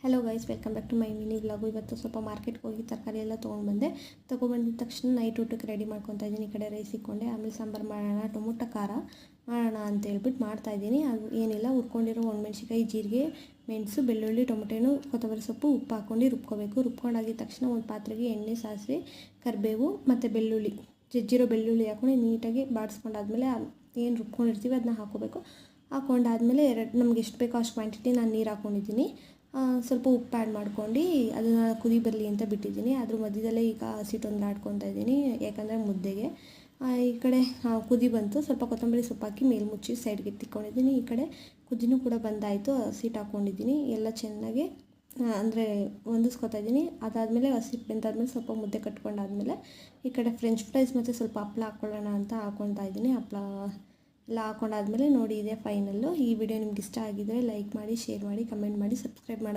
Hello guys, welcome back to my mini vlog. ಇವತ್ತು ಸ್ವಲ್ಪ ಮಾರ್ಕೆಟ್ಗೆ ಹೋಗಿ ತರಕಾರಿ ಎಲ್ಲ ತೊಗೊಂಡ್ಬಂದಿದ ತಕ್ಷಣ ನೈಟ್ ಊಟಕ್ಕೆ ರೆಡಿ ಮಾಡ್ಕೊತಾ ಇದ್ದೀನಿ. ಈ ಕಡೆ ರೈಸ್ ಇಕ್ಕೊಂಡೆ, ಆಮೇಲೆ ಸಾಂಬಾರು ಮಾಡೋಣ, ಟೊಮೊಟೊ ಖಾರ ಮಾಡೋಣ ಅಂತ ಹೇಳ್ಬಿಟ್ಟು ಮಾಡ್ತಾಯಿದ್ದೀನಿ. ಅದು ಏನಿಲ್ಲ, ಹುರ್ಕೊಂಡಿರೋ ಒಣಮೆಣ್ಸಿಕಾಯಿ, ಜೀರಿಗೆ, ಮೆಣಸು, ಬೆಳ್ಳುಳ್ಳಿ, ಟೊಮೊಟೊ, ಕೊತ್ತಂಬರಿ ಸೊಪ್ಪು, ಉಪ್ಪು ಹಾಕ್ಕೊಂಡು ರುಬ್ಕೋಬೇಕು. ರುಬ್ಕೊಂಡಾಗಿದ ತಕ್ಷಣ ಒಂದು ಪಾತ್ರೆಗೆ ಎಣ್ಣೆ, ಸಾಸಿವೆ, ಕರಿಬೇವು ಮತ್ತು ಬೆಳ್ಳುಳ್ಳಿ, ಜಜ್ಜಿರೋ ಬೆಳ್ಳುಳ್ಳಿ ಹಾಕ್ಕೊಂಡು ನೀಟಾಗಿ ಬಾಡಿಸ್ಕೊಂಡಾದ್ಮೇಲೆ ಏನು ರುಬ್ಕೊಂಡಿರ್ತೀವಿ ಅದನ್ನ ಹಾಕ್ಕೋಬೇಕು. ಹಾಕ್ಕೊಂಡಾದ್ಮೇಲೆ ನಮ್ಗೆ ಎಷ್ಟು ಬೇಕೋ ಅಷ್ಟು ಕ್ವಾಂಟಿಟಿ ನಾನು ನೀರು ಹಾಕ್ಕೊಂಡಿದ್ದೀನಿ. ಸ್ವಲ್ಪ ಉಪ್ಪು ಆ್ಯಡ್ ಮಾಡ್ಕೊಂಡು ಅದನ್ನು ಕುದಿ ಬರಲಿ ಅಂತ ಬಿಟ್ಟಿದ್ದೀನಿ. ಅದ್ರ ಮಧ್ಯದಲ್ಲೇ ಈಗ ಹಸಿಟ್ಟೊಂದು ಆಡ್ಕೊತಾ ಇದ್ದೀನಿ, ಯಾಕಂದರೆ ಮುದ್ದೆಗೆ. ಈ ಕಡೆ ಕುದಿ ಬಂತು, ಸ್ವಲ್ಪ ಕೊತ್ತಂಬರಿ ಸೊಪ್ಪು ಹಾಕಿ ಮೇಲೆ ಮುಚ್ಚಿ ಸೈಡ್ಗೆ ತಿಕ್ಕೊಂಡಿದ್ದೀನಿ. ಈ ಕಡೆ ಕುದಿನೂ ಕೂಡ ಬಂದಾಯಿತು, ಹಸಿಟ್ಟು ಹಾಕ್ಕೊಂಡಿದ್ದೀನಿ. ಎಲ್ಲ ಚೆನ್ನಾಗಿ ಅಂದರೆ ಹೊಂದಿಸ್ಕೊತಾ ಇದ್ದೀನಿ. ಅದಾದಮೇಲೆ ಹಸಿಟ್ಟು ಬೆಂದಾದ್ಮೇಲೆ ಸ್ವಲ್ಪ ಮುದ್ದೆ ಕಟ್ಕೊಂಡಾದ್ಮೇಲೆ ಈ ಕಡೆ ಫ್ರೆಂಚ್ ಫ್ರೈಸ್ ಮತ್ತು ಸ್ವಲ್ಪ ಹಪ್ಪಳ ಹಾಕ್ಕೊಳ್ಳೋಣ ಅಂತ ಹಾಕ್ಕೊತಾ ಇದ್ದೀನಿ. ಹಪ್ಪಳ ಎಲ್ಲ ಹಾಕ್ಕೊಂಡಾದ್ಮೇಲೆ ನೋಡಿ, ಇದೆ ಫೈನಲ್ಲು. ಈ ವಿಡಿಯೋ ನಿಮ್ಗೆ ಇಷ್ಟ ಆಗಿದ್ದರೆ ಲೈಕ್ ಮಾಡಿ, ಶೇರ್ ಮಾಡಿ, ಕಮೆಂಟ್ ಮಾಡಿ, ಸಬ್ಸ್ಕ್ರೈಬ್ ಮಾಡಿ.